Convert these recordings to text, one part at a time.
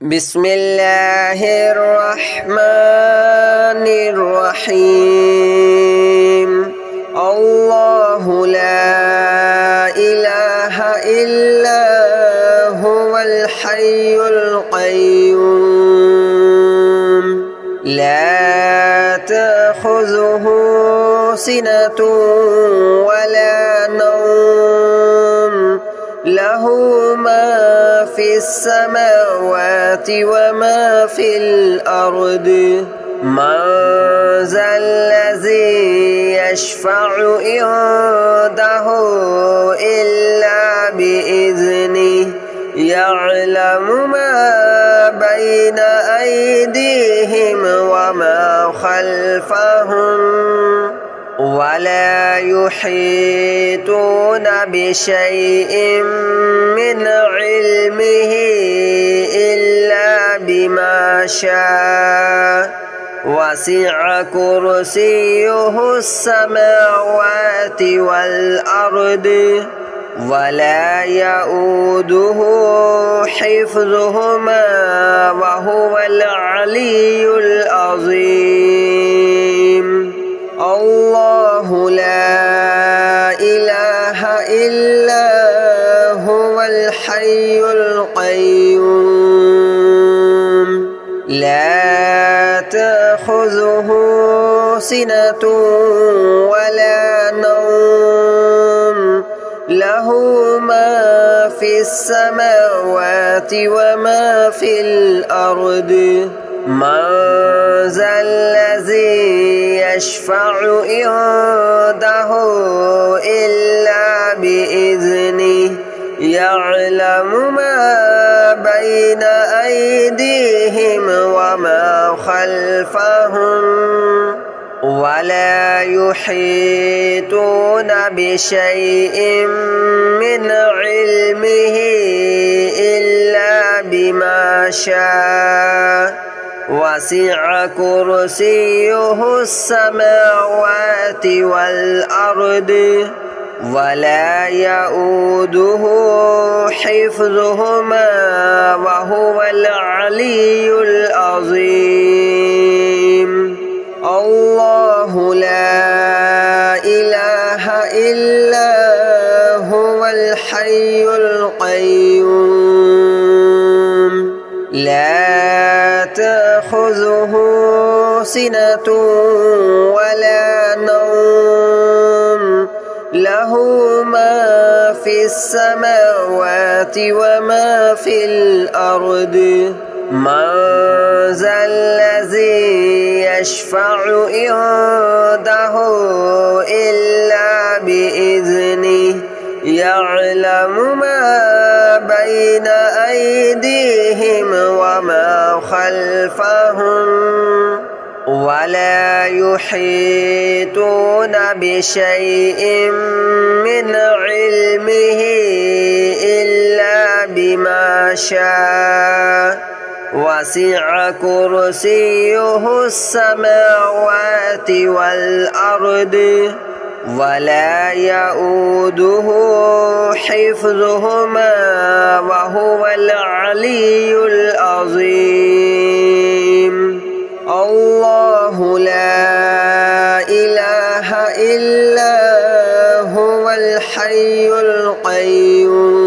بسم الله الرحمن الرحيم الله لا إله إلا هو الحي القيوم لا تأخذه سنة ولا نوم له ما في السماوات وما في الأرض من ذا الذي يشفع عنده إلا بإذنه يعلم ما بين أيديهم وما خلفهم ولا يحيطون بشيء من علمه إلا بما شاء وسع كرسيه السماوات والأرض ولا يؤوده حفظهما وهو العلي العظيم الله لا إله إلا هو الحي القيوم لا تأخذه سنة ولا نوم له ما في السماوات وما في الأرض من ذا الذي يشفع عنده إلا بإذنه يعلم ما بين أيديهم وما خلفهم ولا يحيطون بشيء من علمه إلا بما شاء وسع كرسيه السماوات والأرض ولا يؤوده حفظهما وهو العلي العظيم الله لا إله إلا هو الحي القيوم لا تأخذه سنة ولا نوم له ما في السماوات وما في الأرض من ذا الذي يشفع عنده إلا بإذنه يعلم ما بين أيديهم وما خلفهم ولا يحيطون بشيء من علمه إلا بما شاء وسع كرسيه السماوات والأرض ولا يؤوده حفظهما وهو العلي العظيم الله لا إله إلا هو الحي القيوم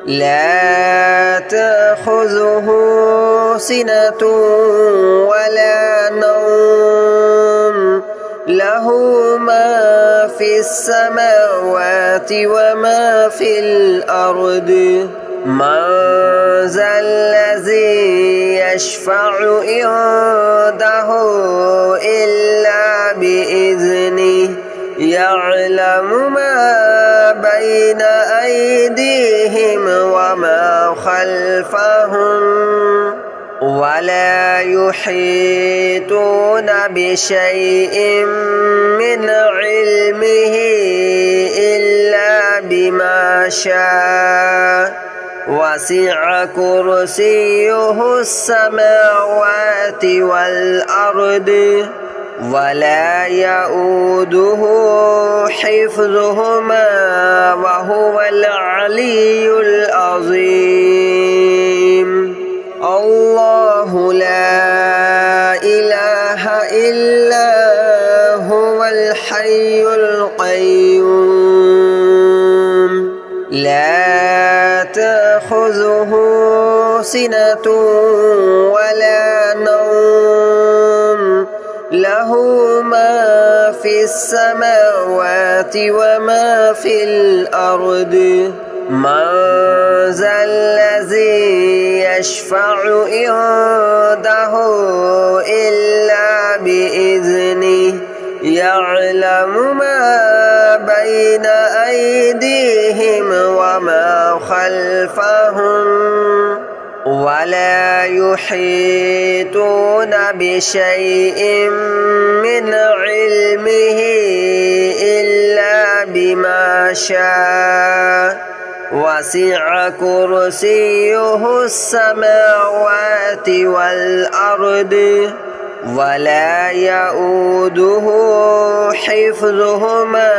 لا تأخذه سنة ولا نوم له ما في السماوات وما في الأرض من ذا الذي يشفع عنده إلا بإذنه يعلم ما بين أيديهم وما خلفهم ولا يحيطون بشيء من علمه إلا بما شاء وسع كرسيه السماوات والأرض ولا يؤوده حفظهما وهو العلي العظيم. تأخذه سنة ولا نوم له ما في السماوات وما في الأرض من ذا الذي يشفع عنده إلا بإذنه يعلم ما بين أيديهم وما خلفهم ولا يحيطون بشيء من علمه إلا بما شاء وسع كرسيه السماوات والأرض ولا يؤوده حفظهما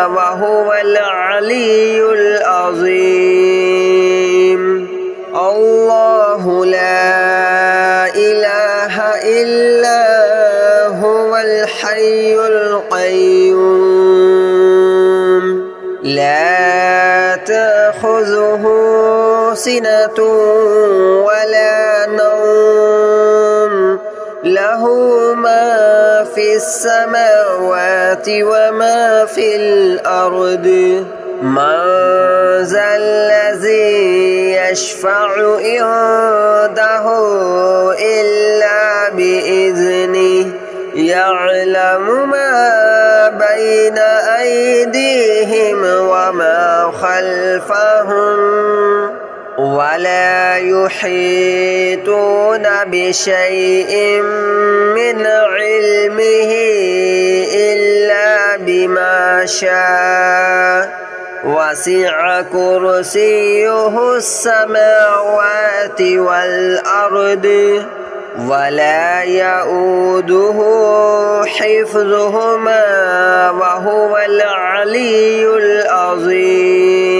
وهو العلي العظيم الله لا إله إلا هو الحي القيوم لا تأخذه سنة ولا نوم له ما في السماوات وما في الأرض من ذا الذي يشفع عنده إلا بإذنه يعلم ما بين أيديهم وما خلفهم ولا يحيطون بشيء من علمه إلا بما شاء وسع كرسيه السماوات والأرض ولا يؤوده حفظهما وهو العلي العظيم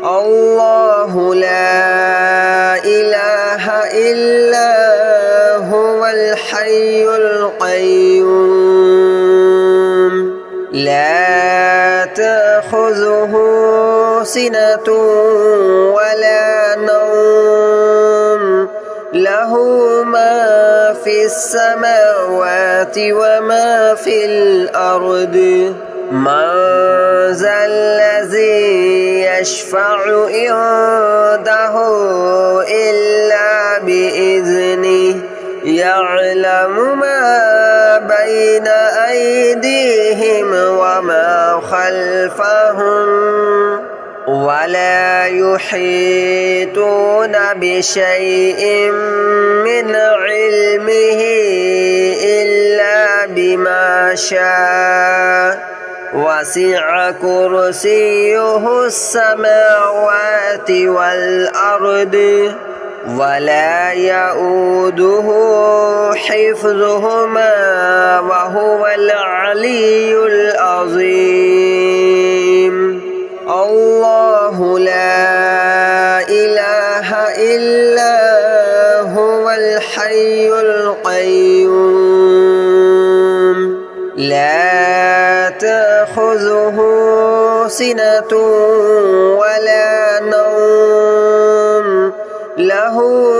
الله لا إله إلا هو الحي القيوم لا تأخذه سنة ولا نوم له ما في السماوات وما في الأرض من ذا الذي يشفع عنده إلا بإذنه يعلم ما بين أيديهم وما خلفهم ولا يحيطون بشيء من علمه إلا بما شاء وسع كرسيه السماوات والأرض ولا يؤوده حفظهما وهو العلي العظيم الله لا إله إلا هو الحي القيوم لا تأخذه سنة ولا نوم له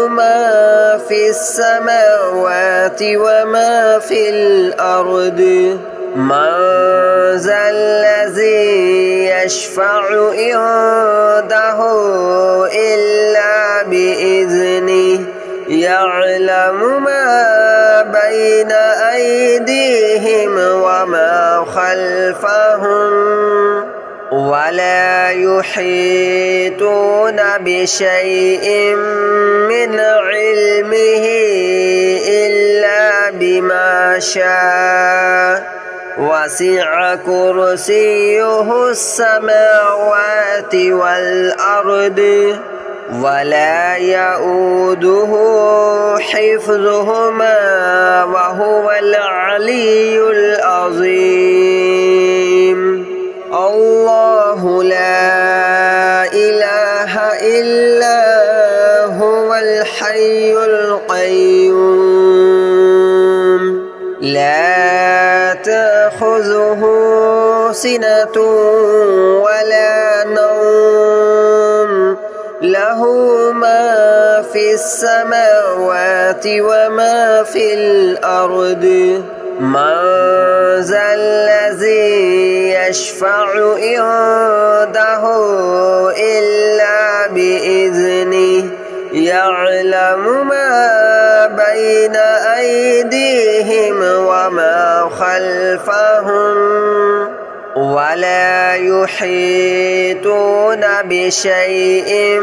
ما في السماوات وما في الأرض من ذا الذي يشفع عنده إلا بإذنه يعلم ما بين أيديهم وما خلفهم ولا يحيطون بشيء من علمه إلا بما شاء وسع كرسيه السماوات والأرض ولا يؤوده حفظهما وهو العلي العظيم الله لا إله إلا هو الحي القيوم لا تأخذه سنة ولا نوم له له ما في السماوات وما في الأرض من ذا الذي يشفع عنده إلا بإذنه يعلم ما بين أيديهم وما خلفهم ولا يحيطون بشيء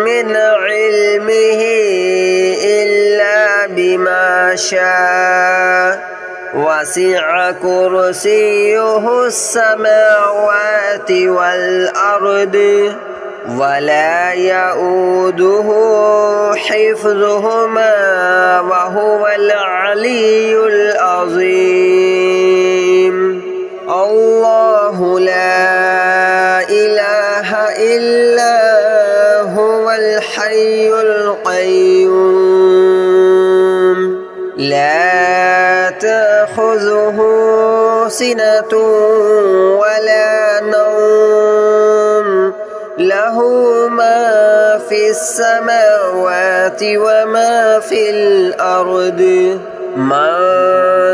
من علمه إلا بما شاء وسع كرسيه السماوات والأرض ولا يؤوده حفظهما وهو العلي العظيم الله لا إله إلا هو الحي القيوم لا تأخذه سنة ولا نوم له ما في السماوات وما في الأرض من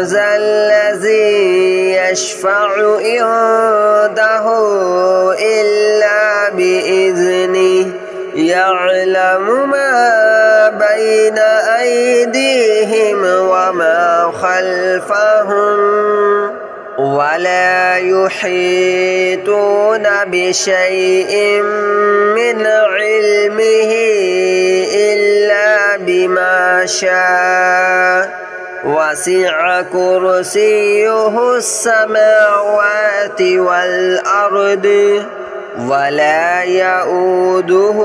ذا الذي يشفع عنده إلا بإذنه يعلم ما بين أيديهم وما خلفهم ولا يحيطون بشيء من علمه إلا بما شاء وسع كرسيه السماوات والأرض ولا يؤوده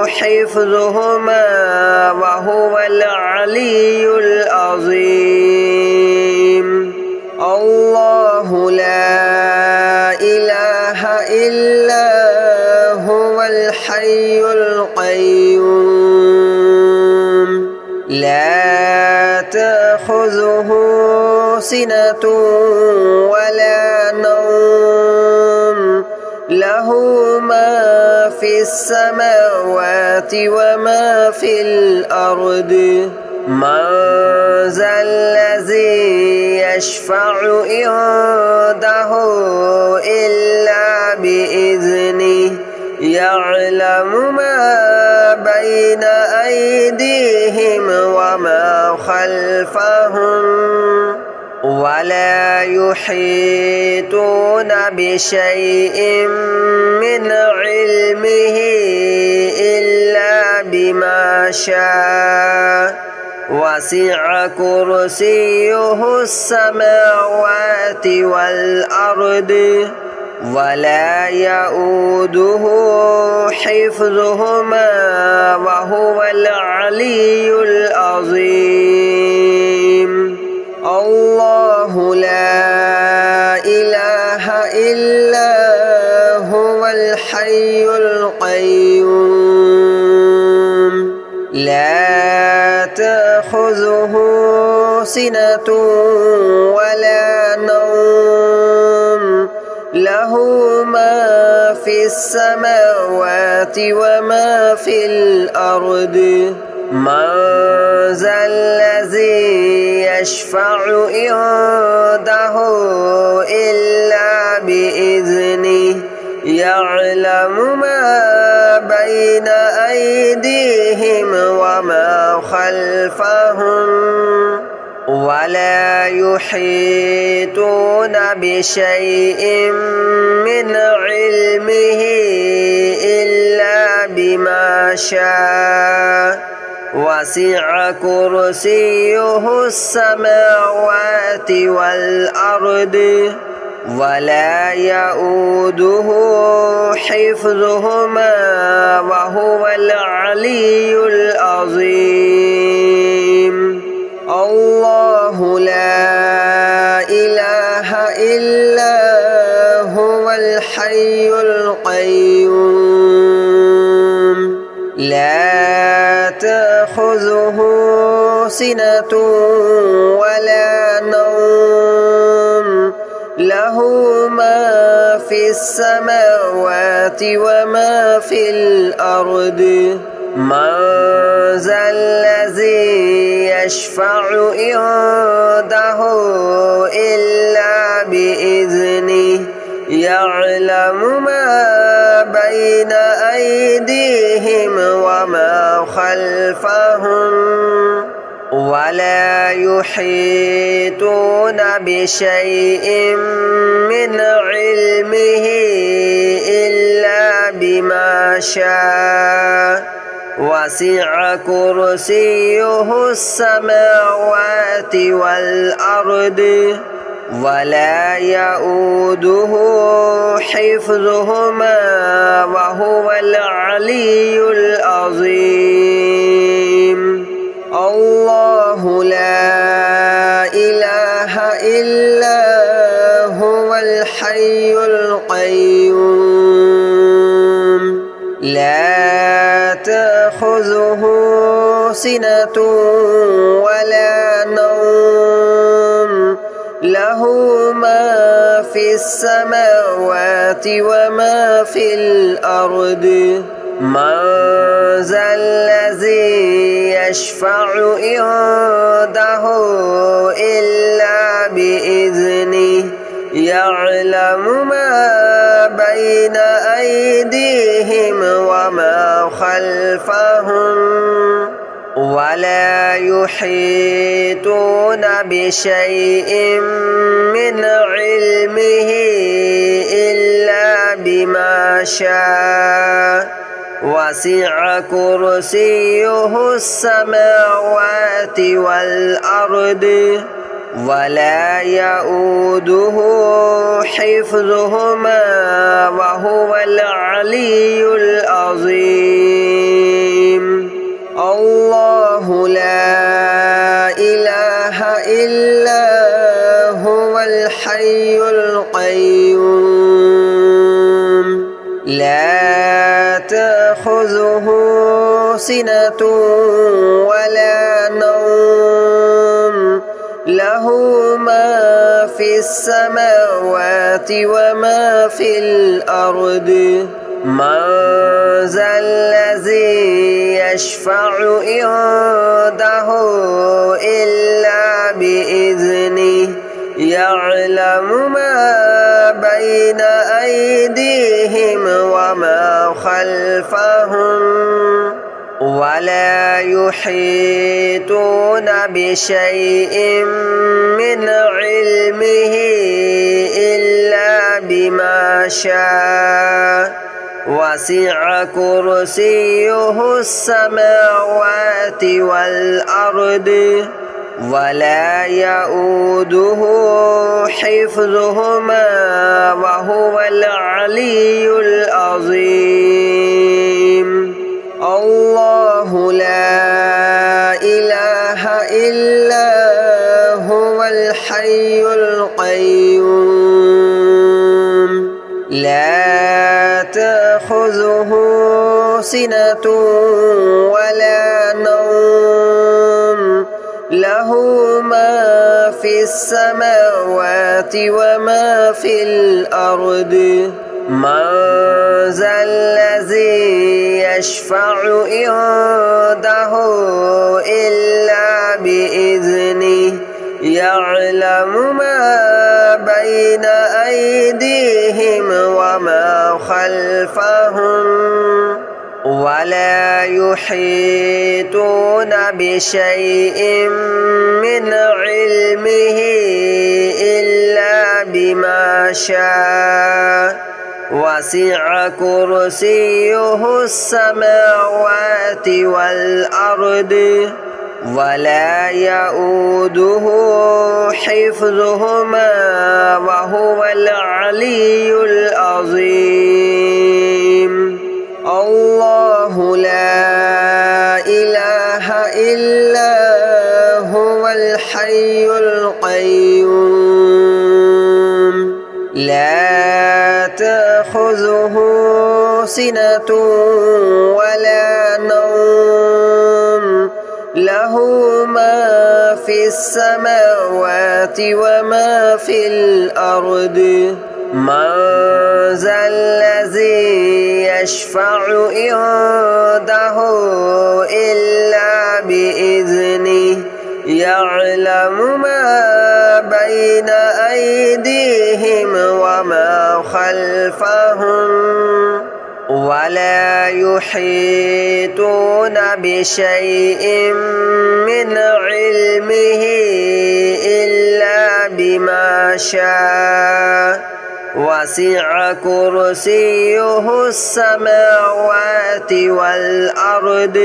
حفظهما وهو العلي العظيم الله لا إله إلا هو الحي القيوم لا تأخذه سنة ولا نوم له ما في السماوات وما في الأرض من ذا الذي يشفع عنده إلا بإذنه يعلم ما بين أيديهم وما خلفهم ولا يحيطون بشيء من علمه إلا بما شاء وسع كرسيه السماوات والأرض ولا يؤوده حفظهما وهو العلي العظيم الله لا إله إلا هو الحي القيوم لا تأخذه سنة ولا نوم له ما في السماوات وما في الأرض من ذا الذي يشفع عنده إلا بإذنه يعلم ما بين أيديهم وما خلفهم ولا يحيطون بشيء من علمه إلا بما شاء وسع كرسيه السماوات والأرض ولا يؤوده حفظهما وهو العلي العظيم الله لا إله إلا هو الحي القيوم لا تأخذه سنة ولا نوم له له ما في السماوات وما في الأرض من ذا الذي يشفع عنده إلا بإذنه يعلم ما بين أيديهم وما خلفهم ولا يحيطون بشيء من علمه إلا بما شاء وسع كرسيه السماوات والأرض ولا يؤوده حفظهما وهو العلي العظيم الله لا إله إلا هو الحي القيوم لا تأخذه سنة ولا نوم له ما في السماوات وما في الأرض من ذا الذي يشفع عنده إلا بإذنه يعلم ما بين أيديهم وما خلفهم ولا يحيطون بشيء من علمه إلا بما شاء وسع كرسيه السماوات والأرض ولا يؤوده حفظهما وهو العلي العظيم الله لا إله إلا هو الحي القيوم لا تأخذه سنة ولا نوم له ما في السماوات وما في الأرض من ذا الذي يشفع عنده إلا بإذنه يعلم ما بين أيديهم وما خلفهم ولا يحيطون بشيء من علمه إلا بما شاء وسع كرسيه السماوات والأرض ولا يؤوده حفظهما وهو العلي العظيم الله لا إله إلا هو الحي القيوم لا تأخذه سنة ولا نوم له ما في السماوات وما في الأرض من ذا الذي يشفع عنده إلا بإذنه يعلم ما بين أيديهم وما خلفهم ولا يحيطون بشيء من علمه إلا بما شاء وسع كرسيه السماوات والأرض ولا يؤوده حفظهما وهو العلي العظيم الله لا إله إلا هو الحي القيوم لا تأخذه سنة ولا نوم له ما في السماوات وما في الأرض من ذا الذي يشفع عنده إلا بإذنه يعلم ما بين أيديهم وما خلفهم ولا يحيطون بشيء من علمه إلا بما شاء وسع كرسيه السماوات والأرض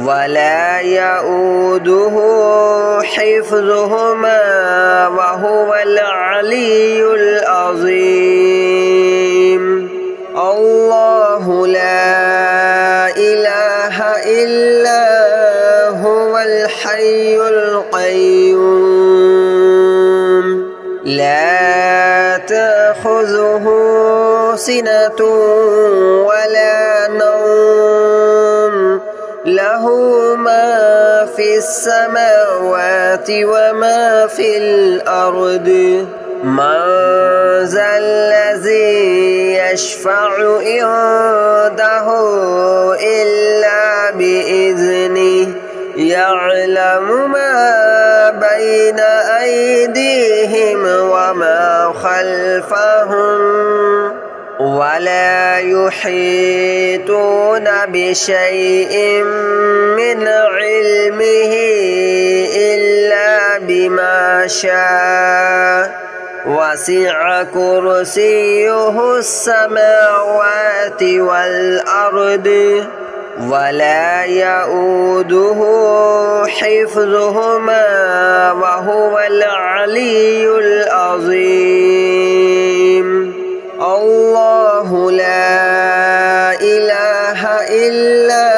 ولا يؤوده حفظهما وهو العلي العظيم الله لا إله إلا هو الحي القيوم لا تأخذه سنة ولا نوم له ما في السماوات وما في الأرض من ذا الذي يشفع عنده إلا بإذنه يعلم ما بين أيديهم وما خلفهم ولا يحيطون بشيء من علمه إلا بما شاء وسع كرسيه السماوات والأرض ولا يؤوده حفظهما وهو العلي العظيم الله لا إله إلا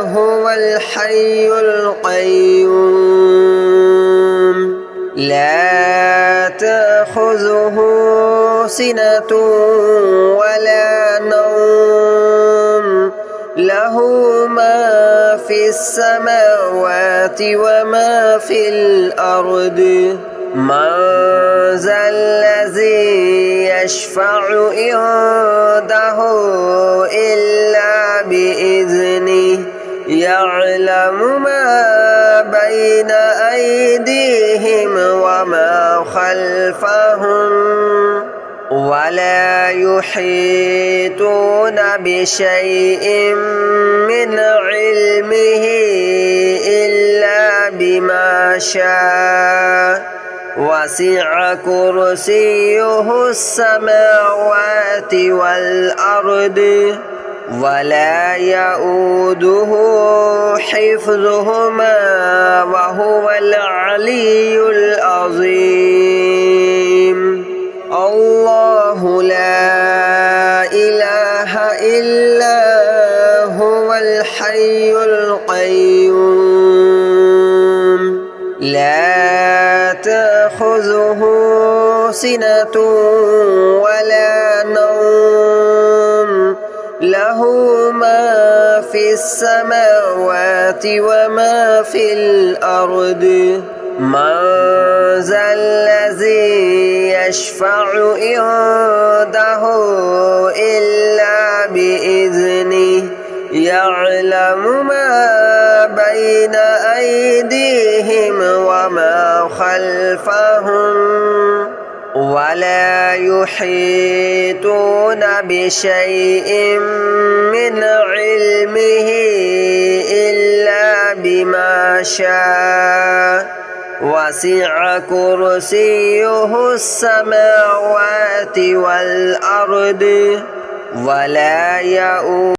هو الحي القيوم لا تأخذه سنة ولا نوم له ما في السماوات وما في الأرض من ذا الذي يشفع عنده إلا بإذنه يعلم ما بين أيديهم وما خلفهم ولا يحيطون بشيء من علمه إلا بما شاء وسع كرسيه السماوات والأرض ولا يؤوده حفظهما وهو العلي العظيم الله لا إله إلا هو الحي القيوم لا تأخذه سنة ولا نوم له ما في السماوات وما في الأرض من ذا الذي يشفع عنده إلا بإذنه يعلم ما بين أيديهم وما خلفهم ولا يحيطون بشيء من علمه إلا بما شاء وسع كرسيه السماوات والأرض ولا يؤوده